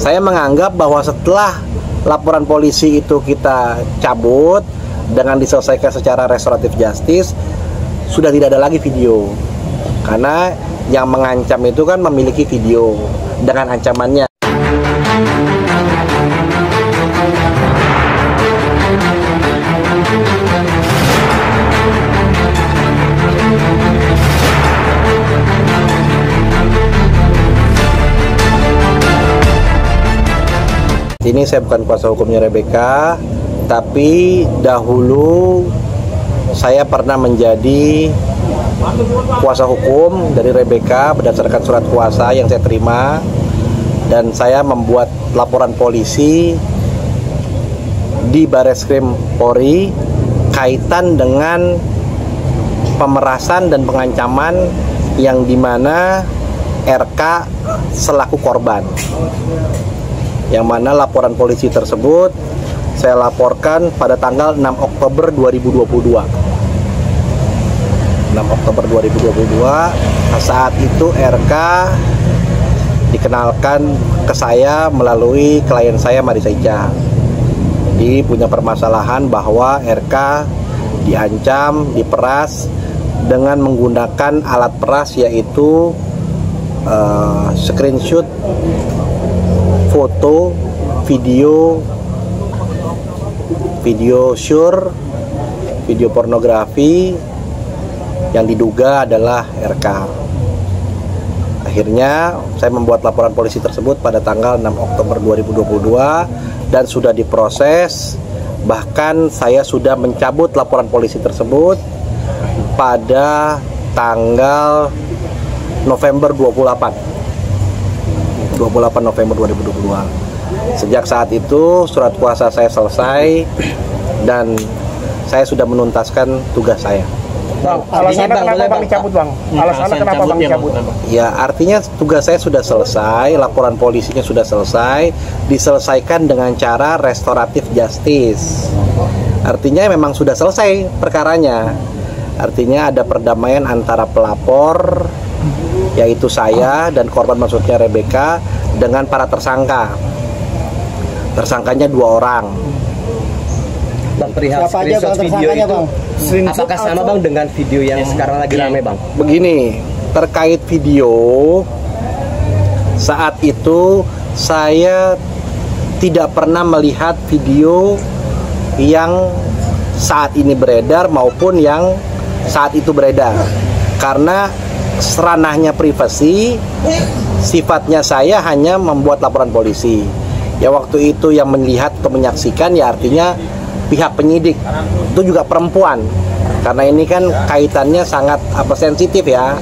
Saya menganggap bahwa setelah laporan polisi itu kita cabut dengan diselesaikan secara restoratif justice, sudah tidak ada lagi video. Karena yang mengancam itu kan memiliki video dengan ancamannya. Ini saya bukan kuasa hukumnya Rebecca, tapi dahulu saya pernah menjadi kuasa hukum dari Rebecca berdasarkan surat kuasa yang saya terima, dan saya membuat laporan polisi di Bareskrim Polri kaitan dengan pemerasan dan pengancaman yang dimana RK selaku korban. Yang mana laporan polisi tersebut saya laporkan pada tanggal 6 Oktober 2022. 6 Oktober 2022, saat itu RK dikenalkan ke saya melalui klien saya Marisa Ica. Jadi punya permasalahan bahwa RK diancam, diperas dengan menggunakan alat peras, yaitu screenshot foto, video syur, video pornografi yang diduga adalah RK. Akhirnya saya membuat laporan polisi tersebut pada tanggal 6 Oktober 2022 dan sudah diproses. Bahkan saya sudah mencabut laporan polisi tersebut pada tanggal November 28 November 2022. Sejak saat itu surat kuasa saya selesai dan saya sudah menuntaskan tugas saya. Bang, alasannya kenapa Bang dicabut, Bang? Alasannya kenapa Bang dicabut? Ya, artinya tugas saya sudah selesai, laporan polisinya sudah selesai, diselesaikan dengan cara restoratif justice. Artinya memang sudah selesai perkaranya. Artinya ada perdamaian antara pelapor, yaitu saya, dan korban, maksudnya Rebecca, dengan para tersangka. Tersangkanya 2 orang. Bang, perihal screenshot video itu, apakah sama Bang dengan video yang sekarang lagi rame Bang? Begini, terkait video, saat itu saya tidak pernah melihat video yang saat ini beredar maupun yang saat itu beredar, karena ranahnya privasi, sifatnya saya hanya membuat laporan polisi. Ya waktu itu yang melihat atau menyaksikan ya artinya pihak penyidik, itu juga perempuan. Karena ini kan kaitannya sangat sensitif ya.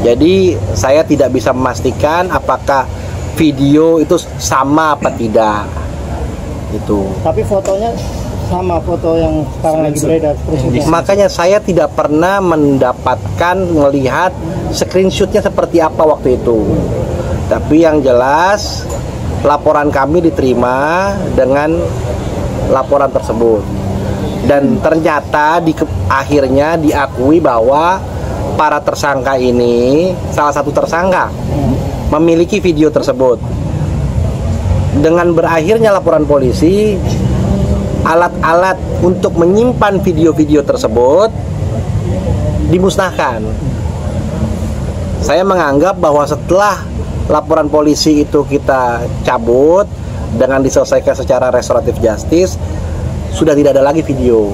Jadi saya tidak bisa memastikan apakah video itu sama apa tidak. Itu. Tapi fotonya sama foto yang sekarang lagi beredar. Makanya saya tidak pernah mendapatkan melihat screenshotnya seperti apa waktu itu. Tapi yang jelas laporan kami diterima dengan laporan tersebut, dan ternyata akhirnya diakui bahwa para tersangka ini, salah satu tersangka memiliki video tersebut. Dengan berakhirnya laporan polisi, alat-alat untuk menyimpan video-video tersebut dimusnahkan. Saya menganggap bahwa setelah laporan polisi itu kita cabut dengan diselesaikan secara restoratif justice, sudah tidak ada lagi video.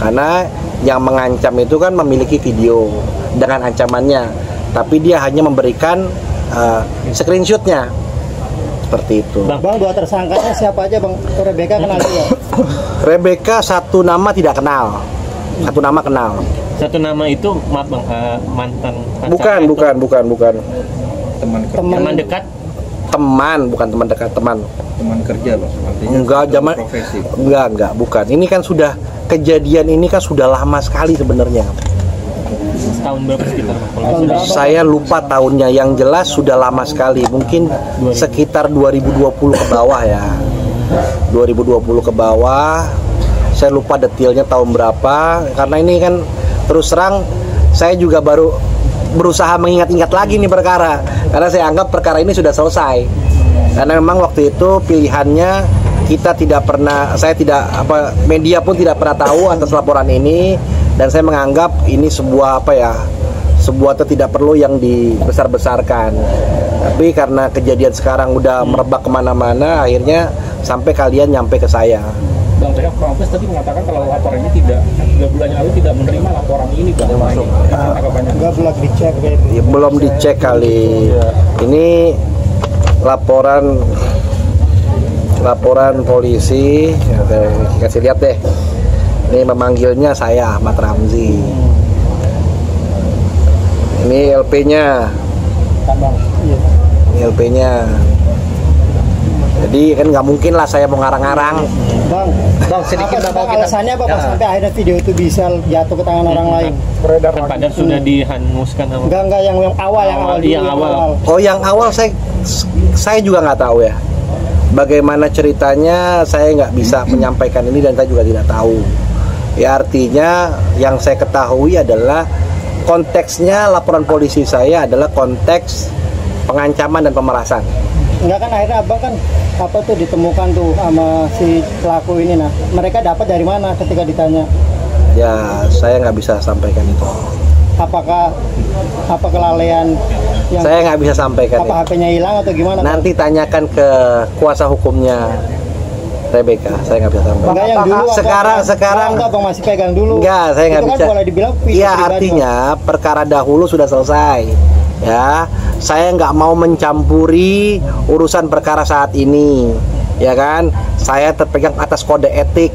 Karena yang mengancam itu kan memiliki video dengan ancamannya, tapi dia hanya memberikan screenshotnya. Seperti itu. Bang, 2 tersangkanya siapa aja Bang? Rebecca kenal juga? Rebecca satu nama tidak kenal, satu nama kenal. Satu nama itu, maaf Bang, mantan bukan. Teman dekat? Bukan teman dekat, teman kerja Bang. Artinya enggak, zaman profesi. Enggak, bukan. Ini kan sudah kejadian ini kan sudah lama sekali sebenarnya. Tahun berapa sekitar? Saya lupa tahunnya, yang jelas sudah lama sekali. Mungkin sekitar 2020 ke bawah ya. 2020 ke bawah. Saya lupa detailnya tahun berapa, karena ini kan terus terang saya juga baru berusaha mengingat-ingat lagi nih perkara, karena saya anggap perkara ini sudah selesai. Karena memang waktu itu pilihannya kita tidak pernah, saya tidak media pun tidak pernah tahu atas laporan ini, dan saya menganggap ini sebuah sebuah tidak perlu yang dibesar-besarkan. Tapi karena kejadian sekarang udah merebak kemana-mana, akhirnya sampai kalian nyampe ke saya. Bang, saya Kompes tadi mengatakan kalau laporan ini 3 bulan yang lalu tidak menerima laporan ini, Bang. Enggak belum dicek. Ya, belum dicek kali. Ini laporan polisi. Ya, saya kasih lihat deh. Ini memanggilnya saya Ahmad Ramzi. Ini LP-nya. Ini LP-nya. Jadi kan nggak mungkin lah saya mau ngarang-ngarang. Bang, sedikit bang, alasannya apa sampai akhirnya video itu bisa jatuh ke tangan orang lain? Kan padahal sudah dihanguskan sama. Enggak yang awal. Oh, yang awal saya juga nggak tahu ya. Bagaimana ceritanya saya nggak bisa menyampaikan ini, dan saya juga tidak tahu. Ya, artinya yang saya ketahui adalah konteksnya laporan polisi saya adalah konteks pengancaman dan pemerasan. Enggak kan, akhirnya abang kan ditemukan tuh sama si pelaku ini. Nah, mereka dapat dari mana ketika ditanya? Ya, saya nggak bisa sampaikan itu. Apa kelalaian yang saya nggak bisa sampaikan. Apa HP-nya hilang atau gimana? Nanti tanyakan ke kuasa hukumnya Rebecca, saya nggak bisa sampaikan. Enggak, yang dulu sekarang enggak, Bang, masih pegang dulu. Enggak, saya nggak bisa. Kan boleh dibilang iya, artinya perkara dahulu sudah selesai. Ya, saya nggak mau mencampuri urusan perkara saat ini, ya kan? Saya terpegang atas kode etik,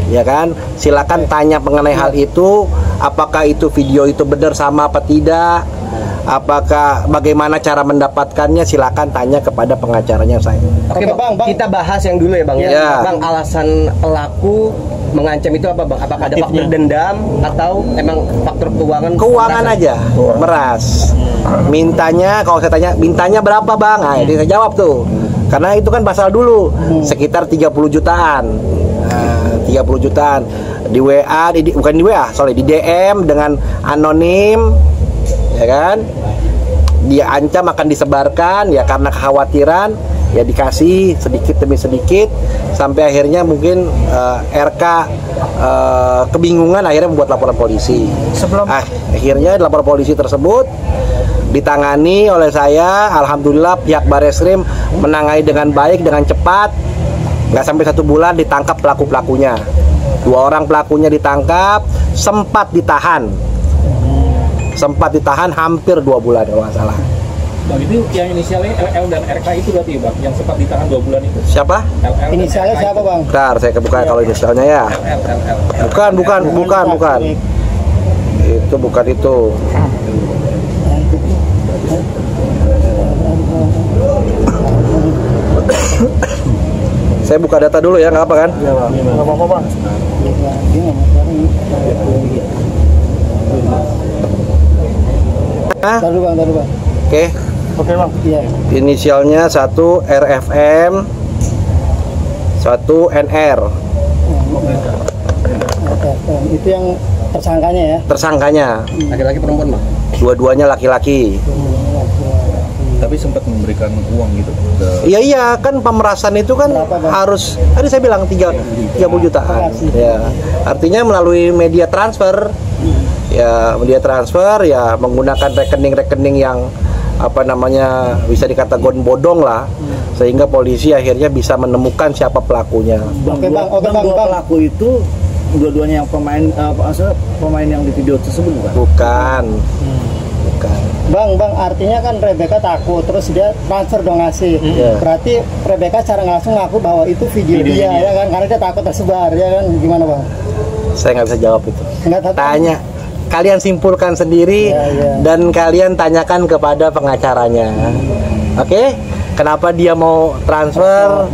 ya kan? Silakan tanya mengenai hal itu, apakah itu video itu benar sama apa tidak, apakah bagaimana cara mendapatkannya, silakan tanya kepada pengacaranya saya. Oke, bang, kita bahas yang dulu ya, Bang. Ya. Bang, alasan pelaku mengancam itu apa, Bang? Apakah ada faktor dendam atau emang faktor keuangan? Keuangan aja, meras. Mintanya, kalau saya tanya, mintanya berapa, Bang? Nah, ini saya jawab tuh. Karena itu kan pasal dulu, sekitar 30 jutaan. Nah, 30 jutaan di WA, bukan di WA, di DM dengan anonim, ya kan? Dia ancam akan disebarkan, ya karena kekhawatiran, ya dikasih sedikit demi sedikit, sampai akhirnya mungkin RK kebingungan, akhirnya membuat laporan polisi. Akhirnya laporan polisi tersebut ditangani oleh saya. Alhamdulillah pihak Bareskrim menangani dengan baik, dengan cepat. Nggak sampai 1 bulan ditangkap pelakunya. 2 orang pelakunya ditangkap, sempat ditahan hampir 2 bulan kalau nggak salah. Bang, itu yang inisialnya LL dan RK itu berarti, Bang, yang sempat ditahan 2 bulan itu. Siapa? LL inisialnya siapa, Bang? Bentar, saya kebuka kalau inisialnya ya. Bukan. Itu bukan itu. Saya buka data dulu ya, nggak apa kan? Iya, Bang. Nggak apa-apa, Bang. Taruh, Bang. Oke, Bang. Iya. Inisialnya 1 RFM, 1 NR. Itu yang tersangkanya ya? Tersangkanya. Laki-laki perempuan, Bang? Dua-duanya laki-laki. Tapi sempat memberikan uang gitu ke... Iya, kan pemerasan itu kan harus, tadi saya bilang 30 jutaan. Ya, artinya melalui media transfer. Ya, media transfer ya menggunakan rekening-rekening yang bisa dikatakan bodong lah, sehingga polisi akhirnya bisa menemukan siapa pelakunya. Oke, Bang. Pelaku itu dua-duanya yang pemain yang di video tersebut bukan? Bukan. Bang, artinya kan Rebecca takut, terus dia transfer donasi. Berarti Rebecca secara langsung ngaku bahwa itu video dia, ya kan? Karena dia takut tersebar, ya kan? Gimana, Bang? Saya nggak bisa jawab itu. Tanya. Kalian simpulkan sendiri dan kalian tanyakan kepada pengacaranya. Oke? Kenapa dia mau transfer?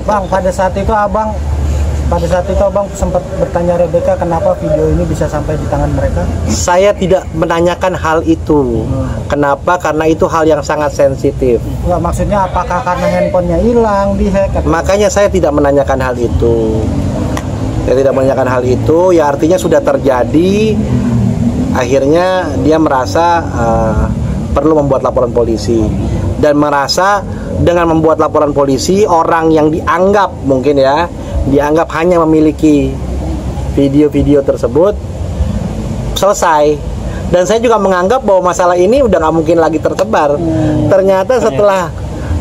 Bang, pada saat itu abang sempat bertanya Rebecca kenapa video ini bisa sampai di tangan mereka? Saya tidak menanyakan hal itu. Kenapa? Karena itu hal yang sangat sensitif. Enggak, maksudnya apakah karena handphonenya hilang, dihack? Makanya saya tidak menanyakan hal itu. Ya artinya sudah terjadi. Akhirnya dia merasa perlu membuat laporan polisi, dan merasa dengan membuat laporan polisi orang yang dianggap hanya memiliki video-video tersebut selesai. Dan saya juga menganggap bahwa masalah ini udah nggak mungkin lagi tersebar. Ternyata setelah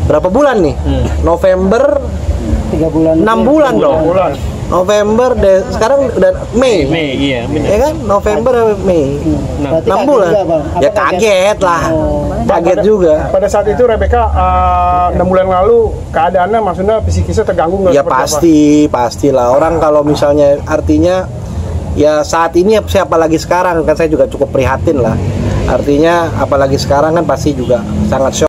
berapa bulan nih? November 3 bulan, 6 bulan dong. November sekarang udah Mei. Iya, benar. Ya kan? November Mei. 6 bulan. Ya kaget lah. Kaget juga. Pada saat itu Rebecca 6 bulan lalu keadaannya maksudnya psikisnya terganggu nggak? Ya pastilah. Orang kalau misalnya artinya ya saat ini siapa lagi sekarang kan saya juga cukup prihatin lah. Artinya apalagi sekarang kan pasti juga sangat shock.